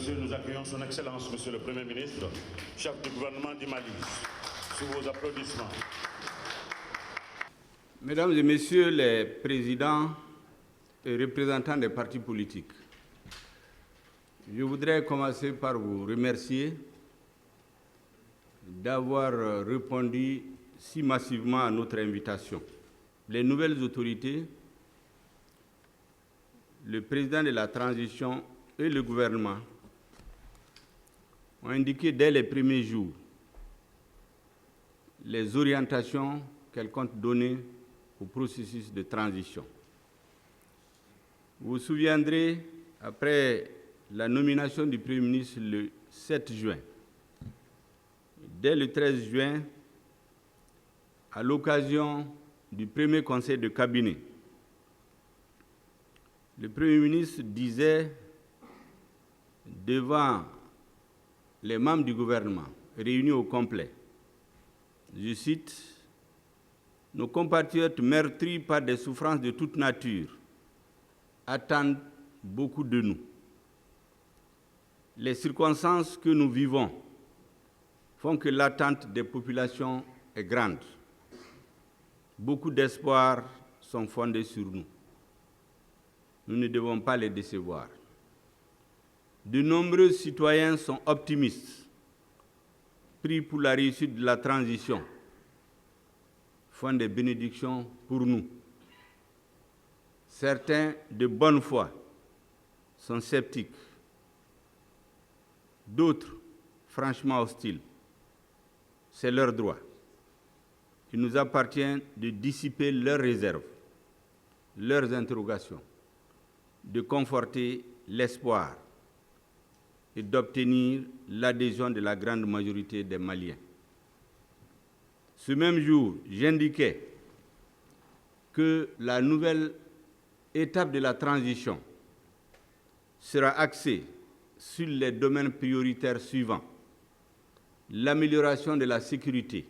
messieurs, nous accueillons son Excellence, Monsieur le Premier ministre, chef du gouvernement du Mali, sous vos applaudissements. Mesdames et Messieurs les présidents et représentants des partis politiques, je voudrais commencer par vous remercier d'avoir répondu si massivement à notre invitation. Les nouvelles autorités, le président de la transition et le gouvernement ont indiqué dès les premiers jours les orientations qu'elles comptent donner au processus de transition. Vous vous souviendrez, après la nomination du Premier ministre le 7 juin, dès le 13 juin, à l'occasion du premier conseil de cabinet, le Premier ministre disait devant les membres du gouvernement réunis au complet, je cite, « Nos compatriotes meurtris par des souffrances de toute nature attendent beaucoup de nous. Les circonstances que nous vivons font que l'attente des populations est grande. Beaucoup d'espoirs sont fondés sur nous. Nous ne devons pas les décevoir. De nombreux citoyens sont optimistes, pris pour la réussite de la transition, font des bénédictions pour nous. Certains, de bonne foi, sont sceptiques. D'autres, franchement hostiles. C'est leur droit. Il nous appartient de dissiper leurs réserves, leurs interrogations, de conforter l'espoir et d'obtenir l'adhésion de la grande majorité des Maliens. Ce même jour, j'indiquais que la nouvelle étape de la transition sera axée sur les domaines prioritaires suivants: l'amélioration de la sécurité,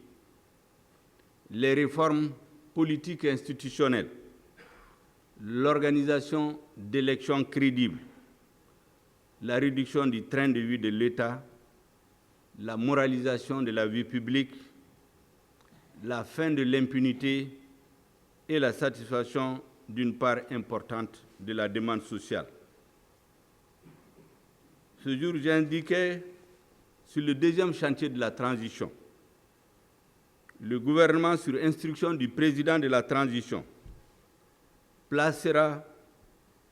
les réformes politiques et institutionnelles, l'organisation d'élections crédibles, la réduction du train de vie de l'État, la moralisation de la vie publique, la fin de l'impunité et la satisfaction d'une part importante de la demande sociale. Ce jour, j'indiquais sur le deuxième chantier de la transition, le gouvernement, sur instruction du président de la transition, placera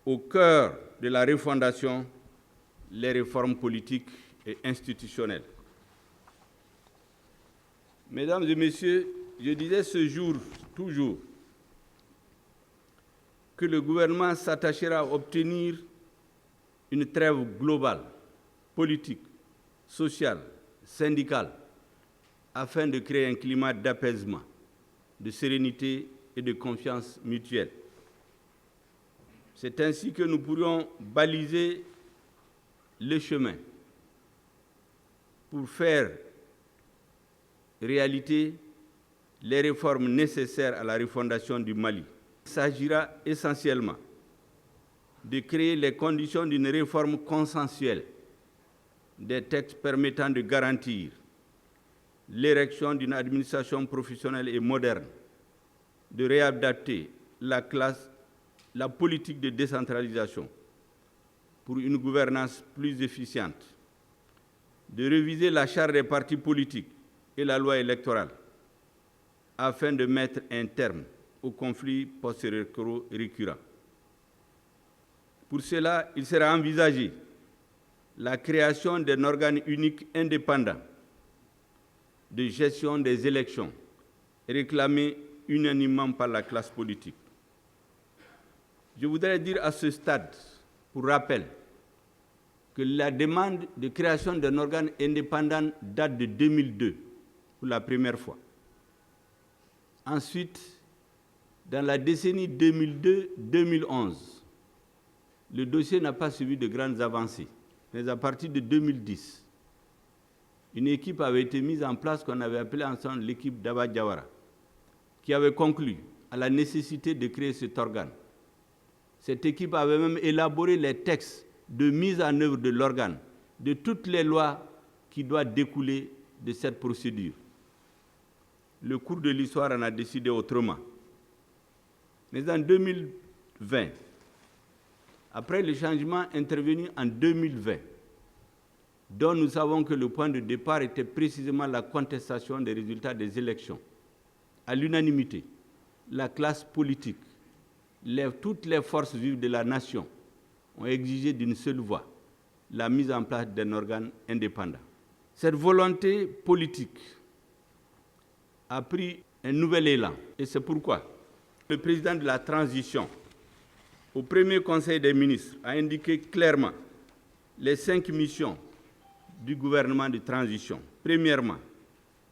au cœur de la refondation les réformes politiques et institutionnelles. Mesdames et Messieurs, je disais ce jour, toujours, que le gouvernement s'attachera à obtenir une trêve globale, politique, sociale, syndicale, afin de créer un climat d'apaisement, de sérénité et de confiance mutuelle. C'est ainsi que nous pourrions baliser le chemin pour faire réalité les réformes nécessaires à la refondation du Mali. Il s'agira essentiellement de créer les conditions d'une réforme consensuelle des textes permettant de garantir l'érection d'une administration professionnelle et moderne, de réadapter la politique de décentralisation pour une gouvernance plus efficiente, de réviser la charte des partis politiques et la loi électorale afin de mettre un terme aux conflits post-électoraux récurrents. Pour cela, il sera envisagé la création d'un organe unique indépendant de gestion des élections réclamé unanimement par la classe politique. Je voudrais dire à ce stade, pour rappel, que la demande de création d'un organe indépendant date de 2002, pour la première fois. Ensuite, dans la décennie 2002-2011, le dossier n'a pas suivi de grandes avancées. Mais à partir de 2010, une équipe avait été mise en place qu'on avait appelée ensemble l'équipe d'Aba Diawara, qui avait conclu à la nécessité de créer cet organe. Cette équipe avait même élaboré les textes de mise en œuvre de l'organe de toutes les lois qui doivent découler de cette procédure. Le cours de l'histoire en a décidé autrement. Mais en 2020, après le changement intervenu en 2020, dont nous savons que le point de départ était précisément la contestation des résultats des élections, à l'unanimité, la classe politique, toutes les forces vives de la nation ont exigé d'une seule voix la mise en place d'un organe indépendant. Cette volonté politique a pris un nouvel élan et c'est pourquoi le président de la transition, au premier Conseil des ministres, a indiqué clairement les 5 missions du gouvernement de transition. Premièrement,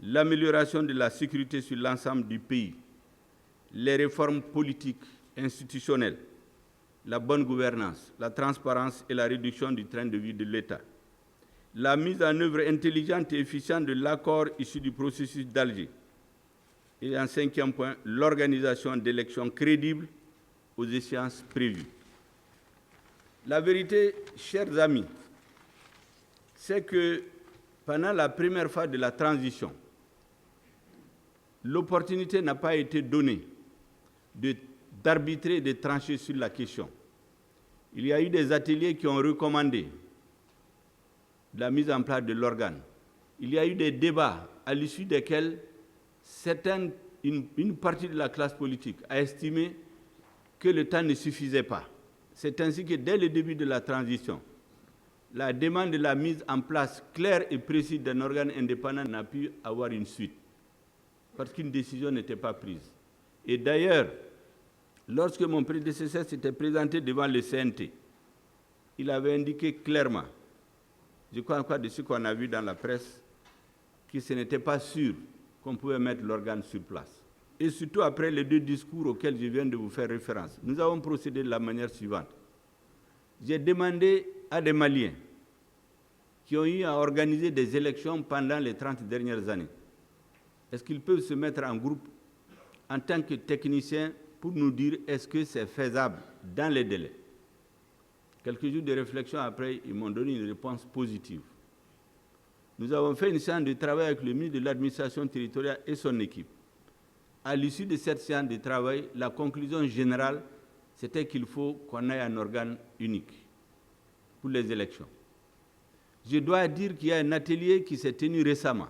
l'amélioration de la sécurité sur l'ensemble du pays, les réformes politiques, institutionnelles, la bonne gouvernance, la transparence et la réduction du train de vie de l'État, la mise en œuvre intelligente et efficiente de l'accord issu du processus d'Alger, et en 5e point, l'organisation d'élections crédibles aux échéances prévues. La vérité, chers amis, c'est que pendant la première phase de la transition, l'opportunité n'a pas été donnée d'arbitrer et de trancher sur la question. Il y a eu des ateliers qui ont recommandé la mise en place de l'organe. Il y a eu des débats à l'issue desquels une partie de la classe politique a estimé que le temps ne suffisait pas. C'est ainsi que dès le début de la transition, la demande de la mise en place claire et précise d'un organe indépendant n'a pu avoir une suite, parce qu'une décision n'était pas prise. Et d'ailleurs, lorsque mon prédécesseur s'était présenté devant le CNT, il avait indiqué clairement, je crois encore de ce qu'on a vu dans la presse, que ce n'était pas sûr qu'on pouvait mettre l'organe sur place. Et surtout après les 2 discours auxquels je viens de vous faire référence, nous avons procédé de la manière suivante. J'ai demandé à des Maliens qui ont eu à organiser des élections pendant les 30 dernières années, est-ce qu'ils peuvent se mettre en groupe en tant que techniciens pour nous dire est-ce que c'est faisable dans les délais. Quelques jours de réflexion après, ils m'ont donné une réponse positive. Nous avons fait une séance de travail avec le ministre de l'administration territoriale et son équipe. À l'issue de cette séance de travail, la conclusion générale, c'était qu'il faut qu'on ait un organe unique pour les élections. Je dois dire qu'il y a un atelier qui s'est tenu récemment,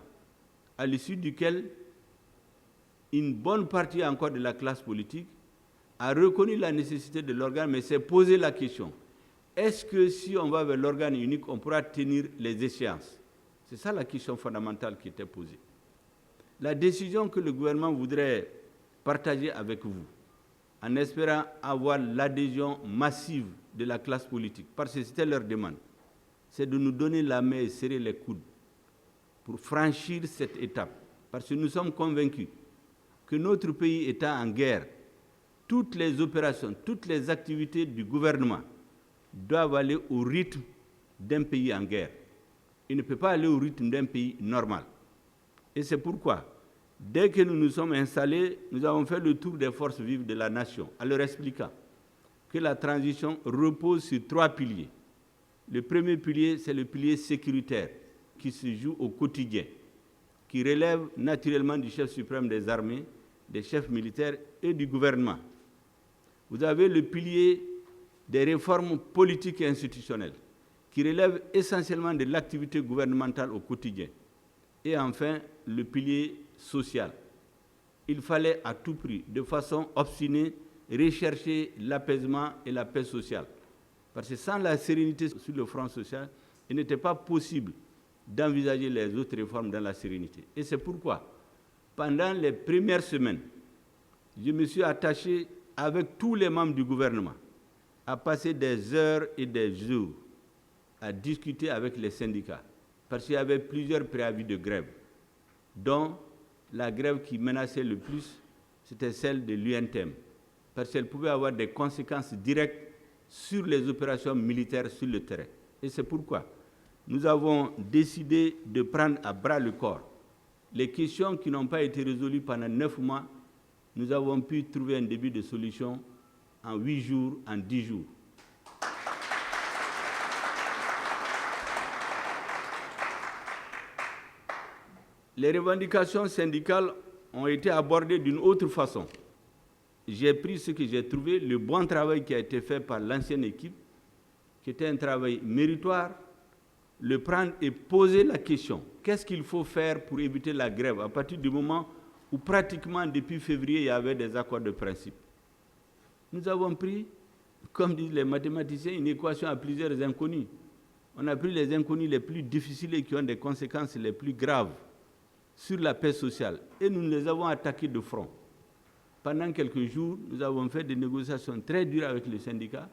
à l'issue duquel une bonne partie encore de la classe politique a reconnu la nécessité de l'organe, mais s'est posé la question, est-ce que si on va vers l'organe unique, on pourra tenir les échéances? C'est ça la question fondamentale qui était posée. La décision que le gouvernement voudrait partager avec vous, en espérant avoir l'adhésion massive de la classe politique, parce que c'était leur demande, c'est de nous donner la main et serrer les coudes pour franchir cette étape. Parce que nous sommes convaincus que notre pays étant en guerre, toutes les opérations, toutes les activités du gouvernement doivent aller au rythme d'un pays en guerre. Il ne peut pas aller au rythme d'un pays normal. Et c'est pourquoi, dès que nous nous sommes installés, nous avons fait le tour des forces vives de la nation, en leur expliquant que la transition repose sur 3 piliers. Le premier pilier, c'est le pilier sécuritaire, qui se joue au quotidien, qui relève naturellement du chef suprême des armées, des chefs militaires et du gouvernement. Vous avez le pilier des réformes politiques et institutionnelles, qui relève essentiellement de l'activité gouvernementale au quotidien. Et enfin, le pilier social. Il fallait à tout prix, de façon obstinée, rechercher l'apaisement et la paix sociale. Parce que sans la sérénité sur le front social, il n'était pas possible d'envisager les autres réformes dans la sérénité. Et c'est pourquoi, pendant les premières semaines, je me suis attaché avec tous les membres du gouvernement à passer des heures et des jours à discuter avec les syndicats. Parce qu'il y avait plusieurs préavis de grève, dont la grève qui menaçait le plus, c'était celle de l'UNTM, parce qu'elle pouvait avoir des conséquences directes sur les opérations militaires sur le terrain. Et c'est pourquoi nous avons décidé de prendre à bras le corps les questions qui n'ont pas été résolues pendant 9 mois. Nous avons pu trouver un début de solution en 8 jours, en 10 jours. les revendications syndicales ont été abordées d'une autre façon. J'ai pris ce que j'ai trouvé, le bon travail qui a été fait par l'ancienne équipe, qui était un travail méritoire, le prendre et poser la question. Qu'est-ce qu'il faut faire pour éviter la grève à partir du moment où pratiquement depuis février, il y avait des accords de principe. Nous avons pris, comme disent les mathématiciens, une équation à plusieurs inconnus. On a pris les inconnus les plus difficiles et qui ont des conséquences les plus graves sur la paix sociale. Et nous les avons attaqués de front. Pendant quelques jours, nous avons fait des négociations très dures avec les syndicats.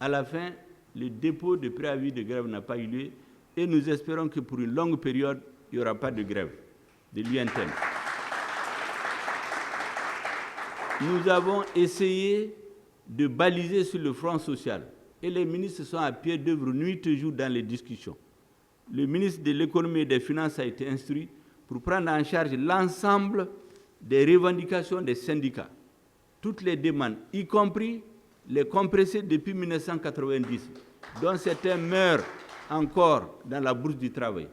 À la fin, le dépôt de préavis de grève n'a pas eu lieu et nous espérons que pour une longue période, il n'y aura pas de grève de l'UNTM. Nous avons essayé de baliser sur le front social et les ministres sont à pied d'œuvre nuit et jour dans les discussions. Le ministre de l'économie et des finances a été instruit pour prendre en charge l'ensemble des revendications des syndicats, toutes les demandes, y compris les compressés depuis 1990, dont certains meurent encore dans la bourse du travail.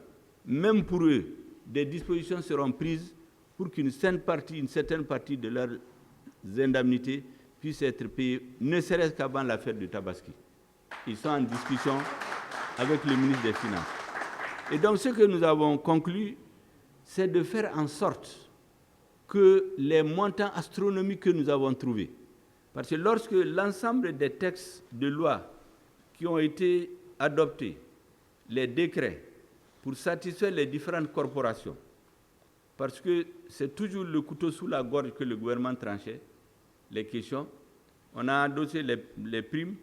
Même pour eux, des dispositions seront prises pour qu'une certaine partie de leurs indemnités puisse être payée, ne serait-ce qu'avant l'affaire de Tabaski. Ils sont en discussion avec le ministre des Finances. Et donc ce que nous avons conclu, c'est de faire en sorte que les montants astronomiques que nous avons trouvés, parce que lorsque l'ensemble des textes de loi qui ont été adoptés, les décrets, pour satisfaire les différentes corporations, parce que c'est toujours le couteau sous la gorge que le gouvernement tranchait, les questions, on a adossé les primes.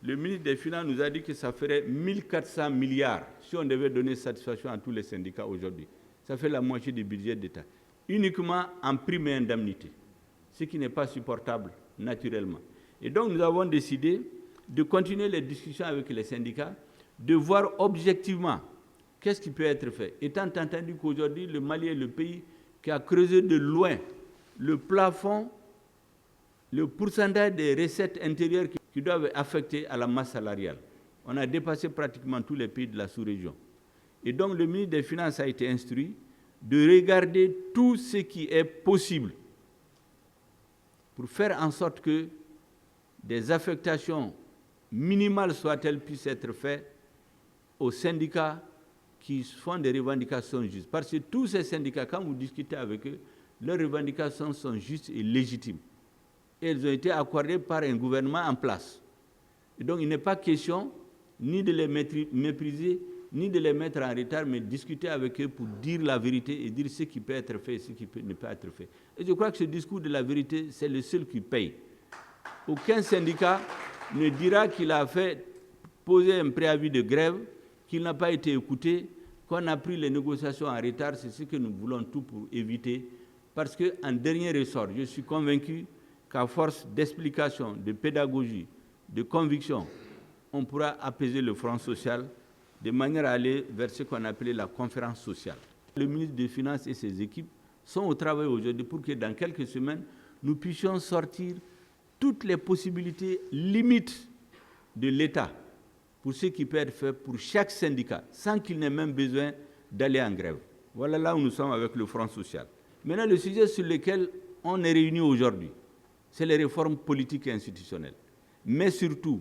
Le ministre des Finances nous a dit que ça ferait 1400 milliards si on devait donner satisfaction à tous les syndicats aujourd'hui. Ça fait la moitié du budget d'État. Uniquement en primes et indemnités, ce qui n'est pas supportable naturellement. Et donc nous avons décidé de continuer les discussions avec les syndicats, de voir objectivement qu'est-ce qui peut être fait. Étant entendu qu'aujourd'hui, le Mali est le pays qui a creusé de loin le plafond, le pourcentage des recettes intérieures qui doivent affecter à la masse salariale. On a dépassé pratiquement tous les pays de la sous-région. Et donc le ministre des Finances a été instruit de regarder tout ce qui est possible pour faire en sorte que des affectations minimales soient-elles puissent être faites aux syndicats qui font des revendications justes. Parce que tous ces syndicats, quand vous discutez avec eux, leurs revendications sont justes et légitimes. Et elles ont été accordées par un gouvernement en place. Et donc il n'est pas question ni de les mépriser, ni de les mettre en retard, mais discuter avec eux pour dire la vérité et dire ce qui peut être fait et ce qui ne peut pas être fait. Et je crois que ce discours de la vérité, c'est le seul qui paye. Aucun syndicat ne dira qu'il a fait poser un préavis de grève, qu'il n'a pas été écouté, qu'on a pris les négociations en retard. C'est ce que nous voulons tout pour éviter. Parce qu'en dernier ressort, je suis convaincu qu'à force d'explication, de pédagogie, de conviction, on pourra apaiser le front social de manière à aller vers ce qu'on appelait la conférence sociale. Le ministre des Finances et ses équipes sont au travail aujourd'hui pour que dans quelques semaines, nous puissions sortir toutes les possibilités limites de l'État pour ce qui peut être fait pour chaque syndicat, sans qu'il n'ait même besoin d'aller en grève. Voilà là où nous sommes avec le front social. Maintenant, le sujet sur lequel on est réunis aujourd'hui, c'est les réformes politiques et institutionnelles. Mais surtout,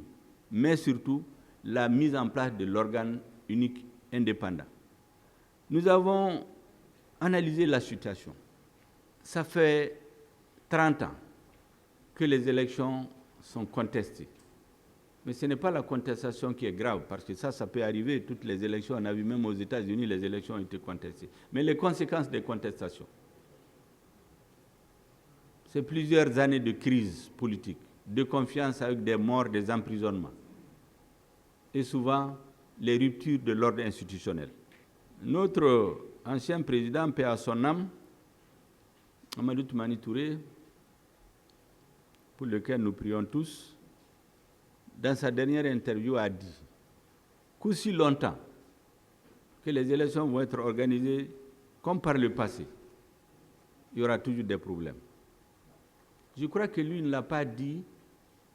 la mise en place de l'organe unique indépendant. Nous avons analysé la situation. Ça fait 30 ans que les élections sont contestées. Mais ce n'est pas la contestation qui est grave, parce que ça peut arriver, toutes les élections, on a vu même aux États-Unis, les élections ont été contestées. Mais les conséquences des contestations, c'est plusieurs années de crise politique, de confiance avec des morts, des emprisonnements, et souvent les ruptures de l'ordre institutionnel. Notre ancien président, paix à son âme, Amadou Toumani Touré, pour lequel nous prions tous, dans sa dernière interview a dit qu'aussi longtemps que les élections vont être organisées comme par le passé, il y aura toujours des problèmes. Je crois que lui ne l'a pas dit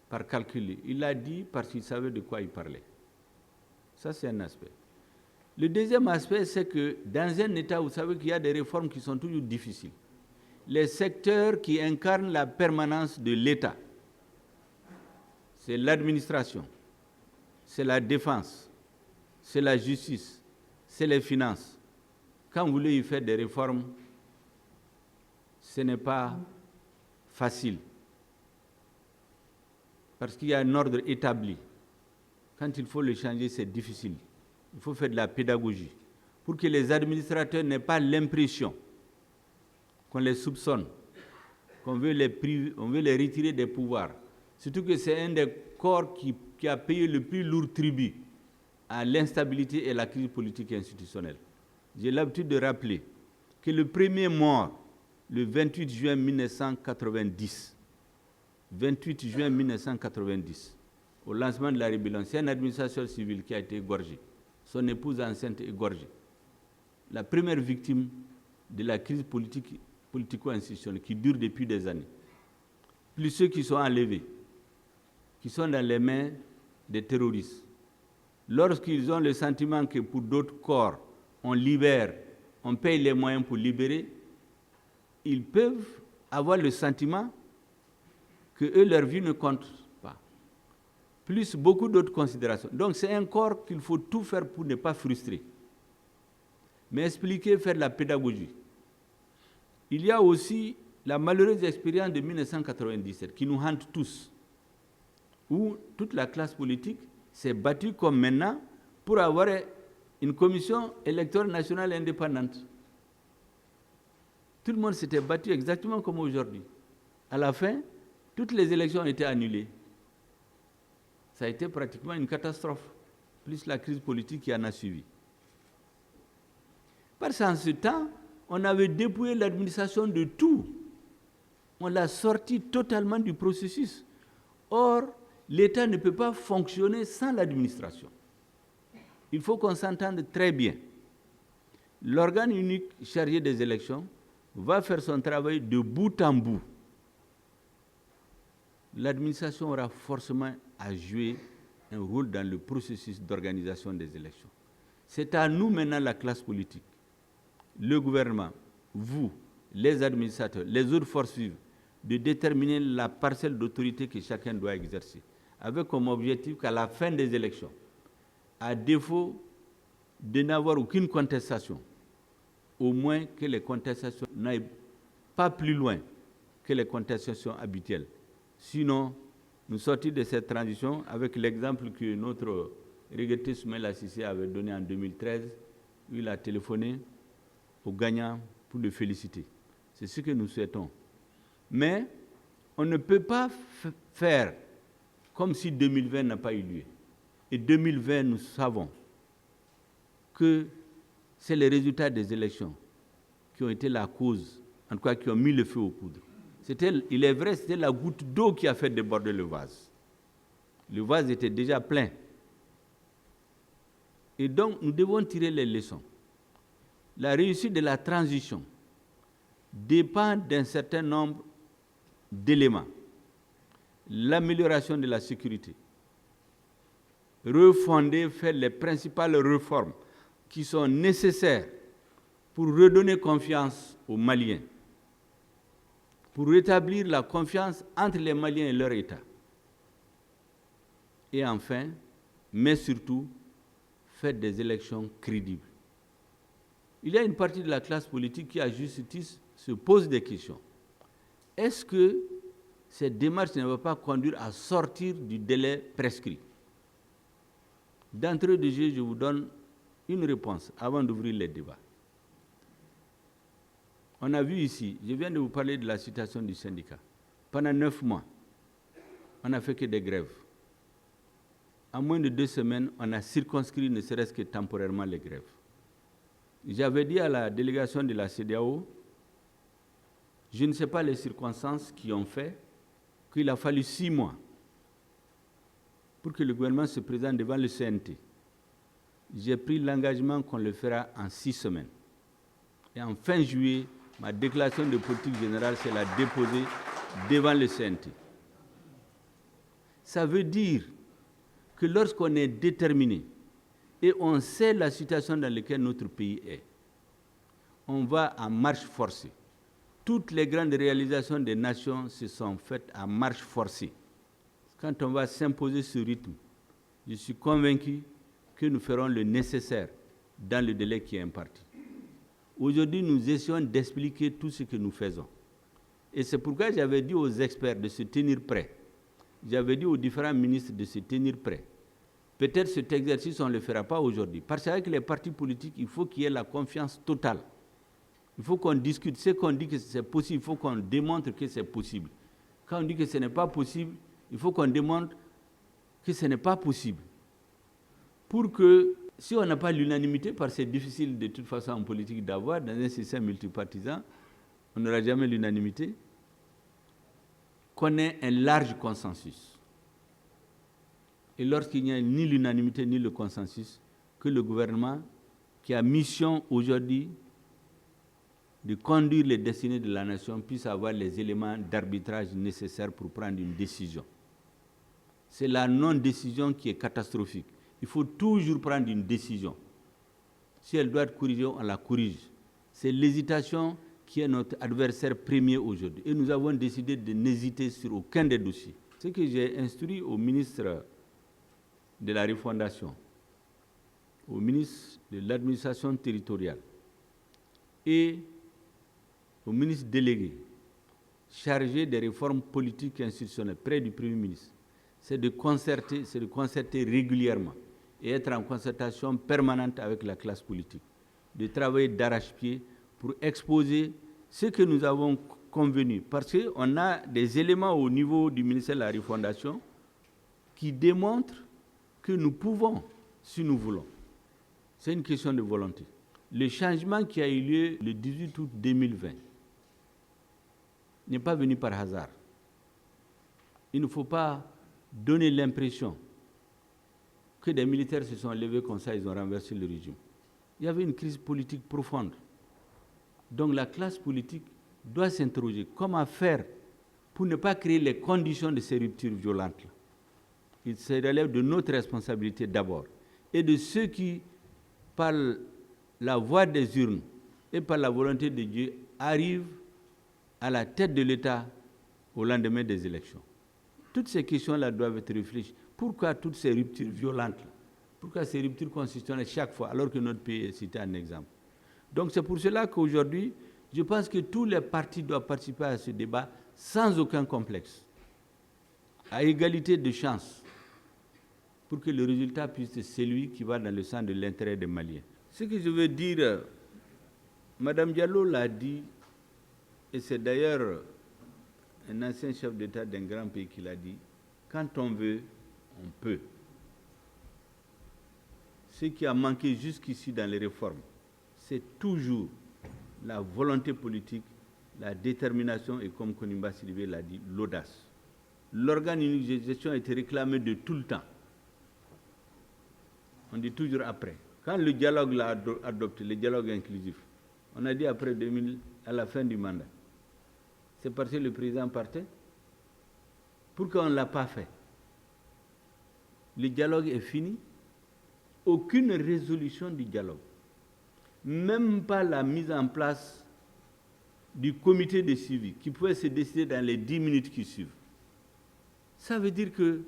par calcul, il l'a dit parce qu'il savait de quoi il parlait. Ça, c'est un aspect. Le deuxième aspect, c'est que dans un État, vous savez qu'il y a des réformes qui sont toujours difficiles. Les secteurs qui incarnent la permanence de l'État, c'est l'administration, c'est la défense, c'est la justice, c'est les finances. Quand vous voulez y faire des réformes, ce n'est pas facile. Parce qu'il y a un ordre établi. Quand il faut le changer, c'est difficile. Il faut faire de la pédagogie pour que les administrateurs n'aient pas l'impression qu'on les soupçonne, qu'on veut les retirer des pouvoirs. Surtout que c'est un des corps qui a payé le plus lourd tribut à l'instabilité et à la crise politique et institutionnelle. J'ai l'habitude de rappeler que le premier mort, le 28 juin 1990, au lancement de la rébellion, c'est un administrateur civil qui a été égorgé. Son épouse enceinte égorgée. La première victime de la crise politico-institutionnelle qui dure depuis des années. Plus ceux qui sont enlevés, qui sont dans les mains des terroristes. Lorsqu'ils ont le sentiment que pour d'autres corps, on libère, on paye les moyens pour libérer, ils peuvent avoir le sentiment que eux, leur vie ne compte pas. Plus beaucoup d'autres considérations. Donc c'est un corps qu'il faut tout faire pour ne pas frustrer. Mais expliquer, faire de la pédagogie. Il y a aussi la malheureuse expérience de 1997 qui nous hante tous, où toute la classe politique s'est battue comme maintenant pour avoir une commission électorale nationale indépendante. Tout le monde s'était battu exactement comme aujourd'hui. À la fin, toutes les élections ont été annulées. Ça a été pratiquement une catastrophe, plus la crise politique qui en a suivi. Parce qu'en ce temps, on avait dépouillé l'administration de tout. On l'a sorti totalement du processus. Or, l'État ne peut pas fonctionner sans l'administration. Il faut qu'on s'entende très bien. L'organe unique chargé des élections va faire son travail de bout en bout. L'administration aura forcément à jouer un rôle dans le processus d'organisation des élections. C'est à nous maintenant, la classe politique, le gouvernement, vous, les administrateurs, les autres forces vives, de déterminer la parcelle d'autorité que chacun doit exercer, avec comme objectif qu'à la fin des élections, à défaut de n'avoir aucune contestation, au moins que les contestations n'aillent pas plus loin que les contestations habituelles. Sinon, nous sortons de cette transition avec l'exemple que notre regretté Soumaïla Cissé avait donné en 2013, où il a téléphoné au gagnant pour le féliciter. C'est ce que nous souhaitons. Mais on ne peut pas faire comme si 2020 n'a pas eu lieu. Et 2020, nous savons que c'est les résultats des élections qui ont été la cause, en tout cas qui ont mis le feu aux poudres. Il est vrai, c'était la goutte d'eau qui a fait déborder le vase. Le vase était déjà plein. Et donc, nous devons tirer les leçons. La réussite de la transition dépend d'un certain nombre d'éléments. L'amélioration de la sécurité. Refonder, faire les principales réformes qui sont nécessaires pour redonner confiance aux Maliens, pour rétablir la confiance entre les Maliens et leur État. Et enfin, mais surtout, faire des élections crédibles. Il y a une partie de la classe politique qui, à juste titre, se pose des questions. Est-ce que cette démarche ne va pas conduire à sortir du délai prescrit? D'entrée de jeu, je vous donne une réponse avant d'ouvrir les débats. On a vu ici, je viens de vous parler de la situation du syndicat. Pendant 9 mois, on n'a fait que des grèves. En moins de 2 semaines, on a circonscrit ne serait-ce que temporairement les grèves. J'avais dit à la délégation de la CEDEAO, je ne sais pas les circonstances qui ont fait qu'il a fallu 6 mois pour que le gouvernement se présente devant le CNT. J'ai pris l'engagement qu'on le fera en 6 semaines. Et en fin juillet, ma déclaration de politique générale, c'est la déposer devant le CNT. Ça veut dire que lorsqu'on est déterminé, Et on sait la situation dans laquelle notre pays est. On va en marche forcée. Toutes les grandes réalisations des nations se sont faites en marche forcée. Quand on va s'imposer ce rythme, je suis convaincu que nous ferons le nécessaire dans le délai qui est imparti. Aujourd'hui, nous essayons d'expliquer tout ce que nous faisons. Et c'est pourquoi j'avais dit aux experts de se tenir prêts. J'avais dit aux différents ministres de se tenir prêts. Peut-être cet exercice, on ne le fera pas aujourd'hui. Parce qu'avec les partis politiques, il faut qu'il y ait la confiance totale. Il faut qu'on discute. Ce qu'on dit que c'est possible, il faut qu'on démontre que c'est possible. Quand on dit que ce n'est pas possible, il faut qu'on démontre que ce n'est pas possible. Pour que, si on n'a pas l'unanimité, parce que c'est difficile de toute façon en politique d'avoir, dans un système multipartisan, on n'aura jamais l'unanimité, qu'on ait un large consensus. Et lorsqu'il n'y a ni l'unanimité ni le consensus, que le gouvernement, qui a mission aujourd'hui de conduire les destinées de la nation, puisse avoir les éléments d'arbitrage nécessaires pour prendre une décision. C'est la non-décision qui est catastrophique. Il faut toujours prendre une décision. Si elle doit être corrigée, on la corrige. C'est l'hésitation qui est notre adversaire premier aujourd'hui. Et nous avons décidé de n'hésiter sur aucun des dossiers. Ce que j'ai instruit au ministre de la Refondation, au ministre de l'administration territoriale et au ministre délégué chargé des réformes politiques et institutionnelles près du Premier ministre, c'est de concerter régulièrement et être en concertation permanente avec la classe politique, de travailler d'arrache-pied pour exposer ce que nous avons convenu. Parce qu'on a des éléments au niveau du ministère de la Refondation qui démontrent que nous pouvons, si nous voulons. C'est une question de volonté. Le changement qui a eu lieu le 18 août 2020 n'est pas venu par hasard. Il ne faut pas donner l'impression que des militaires se sont levés comme ça, ils ont renversé le régime. Il y avait une crise politique profonde. Donc la classe politique doit s'interroger comment faire pour ne pas créer les conditions de ces ruptures violentes. Il se relève de notre responsabilité d'abord et de ceux qui, par la voie des urnes et par la volonté de Dieu, arrivent à la tête de l'État au lendemain des élections. Toutes ces questions-là doivent être réfléchies. Pourquoi toutes ces ruptures violentes? Pourquoi ces ruptures constitutionnelles chaque fois, alors que notre pays est cité en exemple? Donc c'est pour cela qu'aujourd'hui, je pense que tous les partis doivent participer à ce débat sans aucun complexe, à égalité de chances, pour que le résultat puisse être celui qui va dans le sens de l'intérêt des Maliens. Ce que je veux dire, Mme Diallo l'a dit, et c'est d'ailleurs un ancien chef d'État d'un grand pays qui l'a dit, quand on veut, on peut. Ce qui a manqué jusqu'ici dans les réformes, c'est toujours la volonté politique, la détermination et, comme Konimba Sidibé l'a dit, l'audace. L'organe unique de gestion a été réclamé de tout le temps. On dit toujours après. Quand le dialogue l'a adopté, le dialogue inclusif, on a dit après 2000, à la fin du mandat. C'est parce que le président partait. Pourquoi on ne l'a pas fait? Le dialogue est fini. Aucune résolution du dialogue. Même pas la mise en place du comité de suivi qui pouvait se décider dans les 10 minutes qui suivent. Ça veut dire que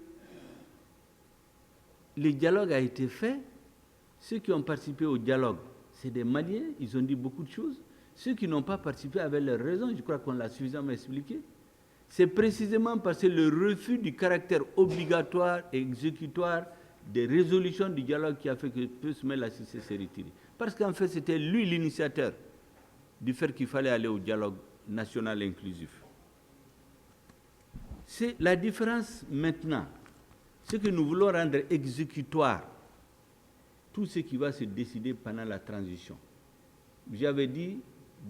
le dialogue a été fait. Ceux qui ont participé au dialogue, c'est des Maliens, ils ont dit beaucoup de choses. Ceux qui n'ont pas participé avaient leurs raisons, je crois qu'on l'a suffisamment expliqué. C'est précisément parce que le refus du caractère obligatoire et exécutoire des résolutions du dialogue qui a fait que Pesmel Cissé s'est retiré. Parce qu'en fait, c'était lui l'initiateur du fait qu'il fallait aller au dialogue national inclusif. C'est la différence maintenant. Ce que nous voulons rendre exécutoire, tout ce qui va se décider pendant la transition. J'avais dit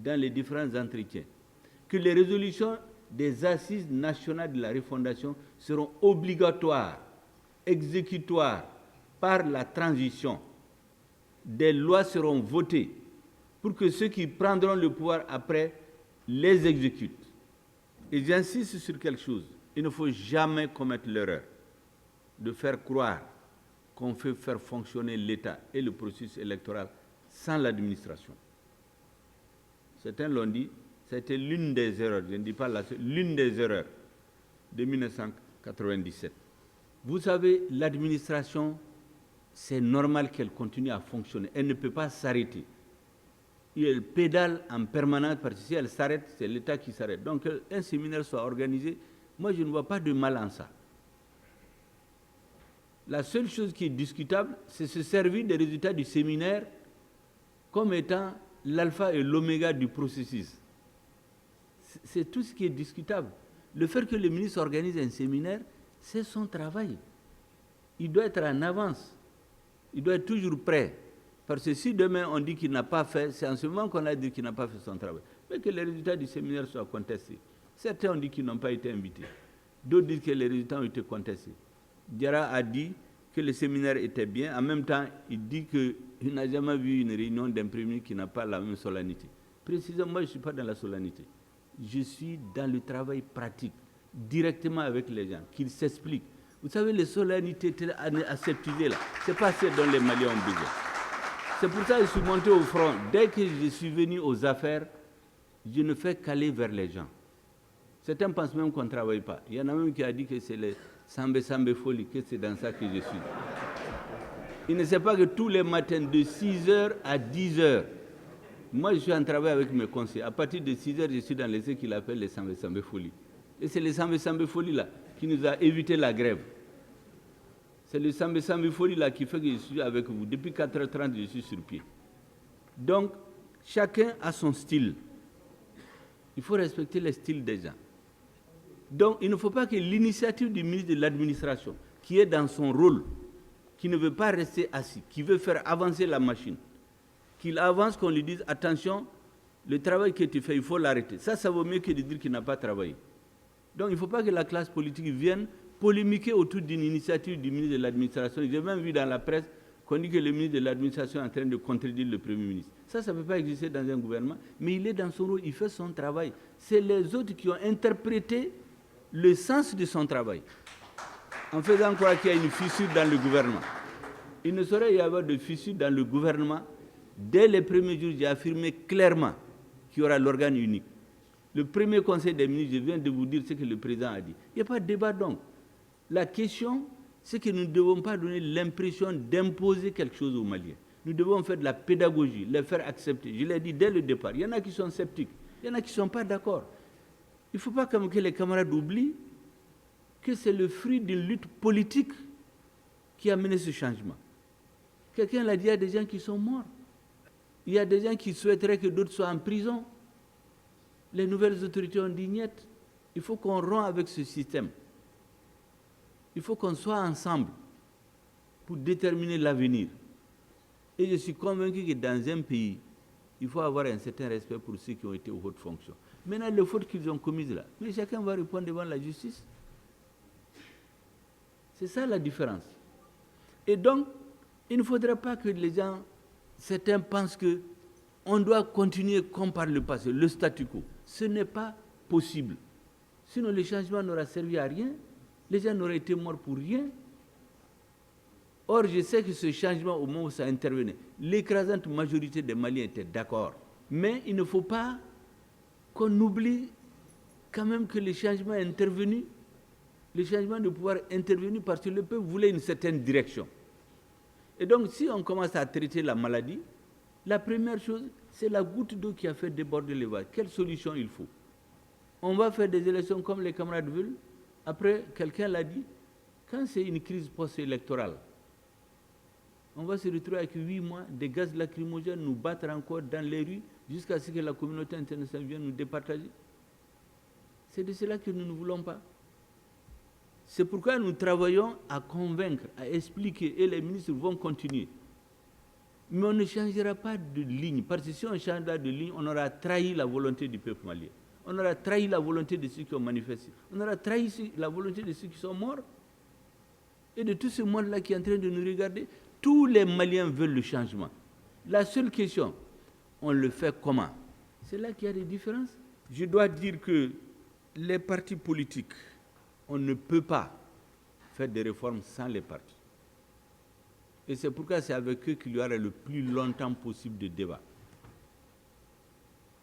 dans les différents entretiens que les résolutions des assises nationales de la refondation seront obligatoires, exécutoires par la transition. Des lois seront votées pour que ceux qui prendront le pouvoir après les exécutent. Et j'insiste sur quelque chose, il ne faut jamais commettre l'erreur de faire croire qu'on fait faire fonctionner l'État et le processus électoral sans l'administration. Certains l'ont dit, c'était l'une des erreurs, je ne dis pas la seule, l'une des erreurs de 1997. Vous savez, l'administration, c'est normal qu'elle continue à fonctionner. Elle ne peut pas s'arrêter. Elle pédale en permanence parce que si elle s'arrête, c'est l'État qui s'arrête. Donc, un séminaire soit organisé, moi, je ne vois pas de mal en ça. La seule chose qui est discutable, c'est se servir des résultats du séminaire comme étant l'alpha et l'oméga du processus. C'est tout ce qui est discutable. Le fait que le ministre organise un séminaire, c'est son travail. Il doit être en avance. Il doit être toujours prêt. Parce que si demain on dit qu'il n'a pas fait, c'est en ce moment qu'on a dit qu'il n'a pas fait son travail. Mais que les résultats du séminaire soient contestés. Certains ont dit qu'ils n'ont pas été invités. D'autres disent que les résultats ont été contestés. Diarra a dit que le séminaire était bien. En même temps, il dit qu'il n'a jamais vu une réunion d'imprimés qui n'a pas la même solennité. Précisément, moi, je ne suis pas dans la solennité. Je suis dans le travail pratique, directement avec les gens, qu'ils s'expliquent. Vous savez, les solennités aseptisées, là, ce n'est pas ce dont les Maliens ont besoin. C'est pour ça que je suis monté au front. Dès que je suis venu aux affaires, je ne fais qu'aller vers les gens. Certains pensent même qu'on ne travaille pas. Il y en a même qui a dit que c'est les Sambe folie, que c'est dans ça que je suis. Il ne sait pas que tous les matins, de 6h à 10h, moi je suis en travail avec mes conseillers. À partir de 6h, je suis dans ce qu'il appelle les Sambe folie. Et c'est les Sambe folie là qui nous a évité la grève. C'est le Sambe folie là qui fait que je suis avec vous. Depuis 4h30, je suis sur pied. Donc, chacun a son style. Il faut respecter le style des gens. Donc, il ne faut pas que l'initiative du ministre de l'Administration, qui est dans son rôle, qui ne veut pas rester assis, qui veut faire avancer la machine, qu'il avance, qu'on lui dise, attention, le travail que tu fais, il faut l'arrêter. Ça vaut mieux que de dire qu'il n'a pas travaillé. Donc, il ne faut pas que la classe politique vienne polémiquer autour d'une initiative du ministre de l'Administration. J'ai même vu dans la presse qu'on dit que le ministre de l'Administration est en train de contredire le Premier ministre. Ça ne peut pas exister dans un gouvernement, mais il est dans son rôle, il fait son travail. C'est les autres qui ont interprété le sens de son travail, en faisant croire qu'il y a une fissure dans le gouvernement. Il ne saurait y avoir de fissure dans le gouvernement. Dès les premiers jours, j'ai affirmé clairement qu'il y aura l'organe unique. Le premier conseil des ministres, je viens de vous dire ce que le président a dit. Il n'y a pas de débat donc. La question, c'est que nous ne devons pas donner l'impression d'imposer quelque chose aux Maliens. Nous devons faire de la pédagogie, les faire accepter. Je l'ai dit dès le départ. Il y en a qui sont sceptiques, il y en a qui ne sont pas d'accord. Il ne faut pas que les camarades oublient que c'est le fruit d'une lutte politique qui a mené ce changement. Quelqu'un l'a dit, il y a des gens qui sont morts. Il y a des gens qui souhaiteraient que d'autres soient en prison. Les nouvelles autorités ont dit niet. Il faut qu'on rompe avec ce système. Il faut qu'on soit ensemble pour déterminer l'avenir. Et je suis convaincu que dans un pays, il faut avoir un certain respect pour ceux qui ont été aux hautes fonctions. Maintenant, les fautes qu'ils ont commises là, mais chacun va répondre devant la justice. C'est ça la différence. Et donc, il ne faudrait pas que les gens, certains pensent qu'on doit continuer comme par le passé, le statu quo. Ce n'est pas possible. Sinon, le changement n'aura servi à rien. Les gens n'auraient été morts pour rien. Or, je sais que ce changement, au moment où ça intervenait, l'écrasante majorité des Maliens étaient d'accord. Mais il ne faut pas qu'on oublie quand même que le changement est intervenu, le changement de pouvoir est intervenu parce que le peuple voulait une certaine direction. Et donc, si on commence à traiter la maladie, la première chose, c'est la goutte d'eau qui a fait déborder le vase. Quelle solution il faut? On va faire des élections comme les camarades veulent. Après, quelqu'un l'a dit, quand c'est une crise post-électorale, on va se retrouver avec 8 mois, des gaz lacrymogènes nous battre encore dans les rues jusqu'à ce que la communauté internationale vienne nous départager. C'est de cela que nous ne voulons pas. C'est pourquoi nous travaillons à convaincre, à expliquer, et les ministres vont continuer. Mais on ne changera pas de ligne, parce que si on changera de ligne, on aura trahi la volonté du peuple malien. On aura trahi la volonté de ceux qui ont manifesté. On aura trahi la volonté de ceux qui sont morts. Et de tout ce monde-là qui est en train de nous regarder. Tous les Maliens veulent le changement. La seule question, on le fait comment? C'est là qu'il y a des différences. Je dois dire que les partis politiques, on ne peut pas faire des réformes sans les partis. Et c'est pourquoi c'est avec eux qu'il y aura le plus longtemps possible de débat.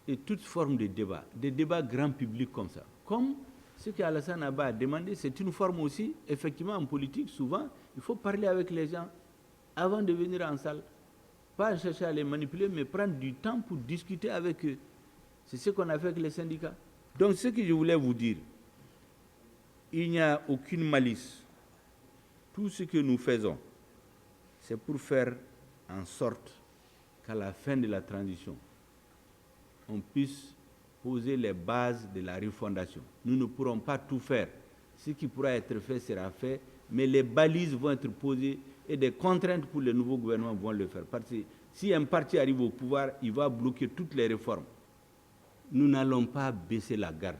Et toute forme de débat, des débats grand public comme ça, comme ce qu'Alassane Abba a demandé, c'est une forme aussi, effectivement en politique, souvent, il faut parler avec les gens avant de venir en salle. Pas chercher à les manipuler, mais prendre du temps pour discuter avec eux. C'est ce qu'on a fait avec les syndicats. Donc ce que je voulais vous dire, il n'y a aucune malice. Tout ce que nous faisons, c'est pour faire en sorte qu'à la fin de la transition, on puisse poser les bases de la refondation. Nous ne pourrons pas tout faire. Ce qui pourra être fait sera fait, mais les balises vont être posées et des contraintes pour le nouveau gouvernement vont le faire. Parce que si un parti arrive au pouvoir, il va bloquer toutes les réformes. Nous n'allons pas baisser la garde.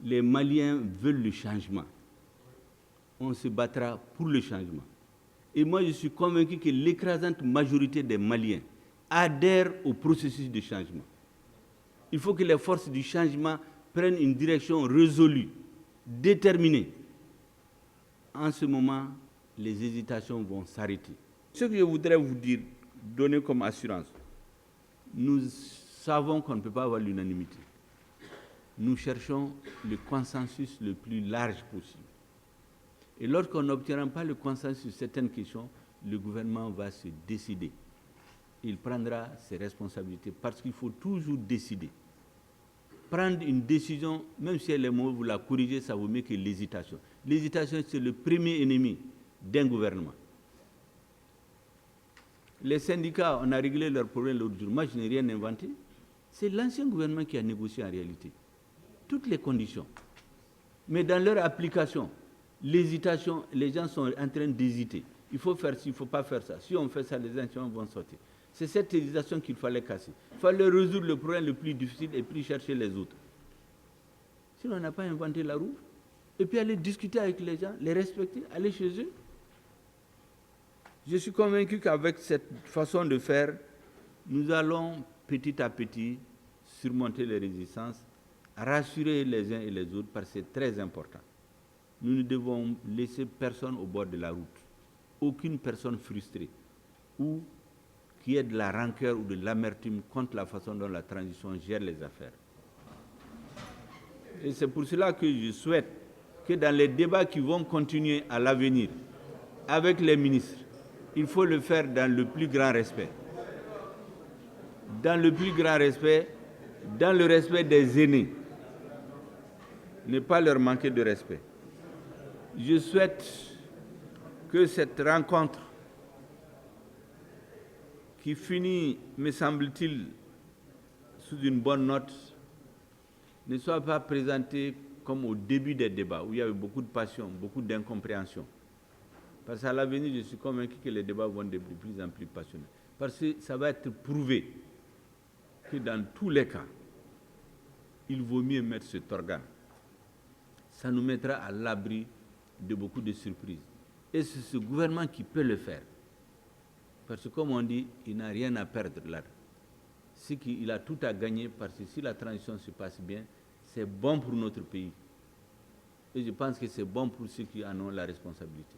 Les Maliens veulent le changement. On se battra pour le changement. Et moi, je suis convaincu que l'écrasante majorité des Maliens adhèrent au processus de changement. Il faut que les forces du changement prennent une direction résolue, déterminée. En ce moment, les hésitations vont s'arrêter. Ce que je voudrais vous dire, donner comme assurance, nous savons qu'on ne peut pas avoir l'unanimité. Nous cherchons le consensus le plus large possible. Et lorsqu'on n'obtiendra pas le consensus sur certaines questions, le gouvernement va se décider. Il prendra ses responsabilités parce qu'il faut toujours décider. Prendre une décision, même si elle est mauvaise, vous la corrigez, ça vaut mieux que l'hésitation. L'hésitation, c'est le premier ennemi d'un gouvernement. Les syndicats, on a réglé leurs problèmes l'autre jour. Moi, je n'ai rien inventé. C'est l'ancien gouvernement qui a négocié en réalité toutes les conditions. Mais dans leur application, l'hésitation, les gens sont en train d'hésiter. Il faut faire ci, il ne faut pas faire ça. Si on fait ça, les gens vont sortir. C'est cette hésitation qu'il fallait casser. Il fallait résoudre le problème le plus difficile et puis chercher les autres. Sinon, on n'a pas inventé la roue. Et puis aller discuter avec les gens, les respecter, aller chez eux. Je suis convaincu qu'avec cette façon de faire, nous allons petit à petit surmonter les résistances, rassurer les uns et les autres parce que c'est très important. Nous ne devons laisser personne au bord de la route, aucune personne frustrée ou qui ait de la rancœur ou de l'amertume contre la façon dont la transition gère les affaires. Et c'est pour cela que je souhaite que dans les débats qui vont continuer à l'avenir avec les ministres, il faut le faire dans le plus grand respect. Dans le plus grand respect, dans le respect des aînés. Ne pas leur manquer de respect. Je souhaite que cette rencontre qui finit, me semble-t-il, sous une bonne note, ne soit pas présentée comme au début des débats, où il y avait beaucoup de passion, beaucoup d'incompréhension. Parce qu'à l'avenir, je suis convaincu que les débats vont être de plus en plus passionnés. Parce que ça va être prouvé que dans tous les cas, il vaut mieux mettre cet organe. Ça nous mettra à l'abri de beaucoup de surprises. Et c'est ce gouvernement qui peut le faire. Parce que comme on dit, il n'a rien à perdre là. C'est qu'il a tout à gagner parce que si la transition se passe bien, c'est bon pour notre pays. Et je pense que c'est bon pour ceux qui en ont la responsabilité.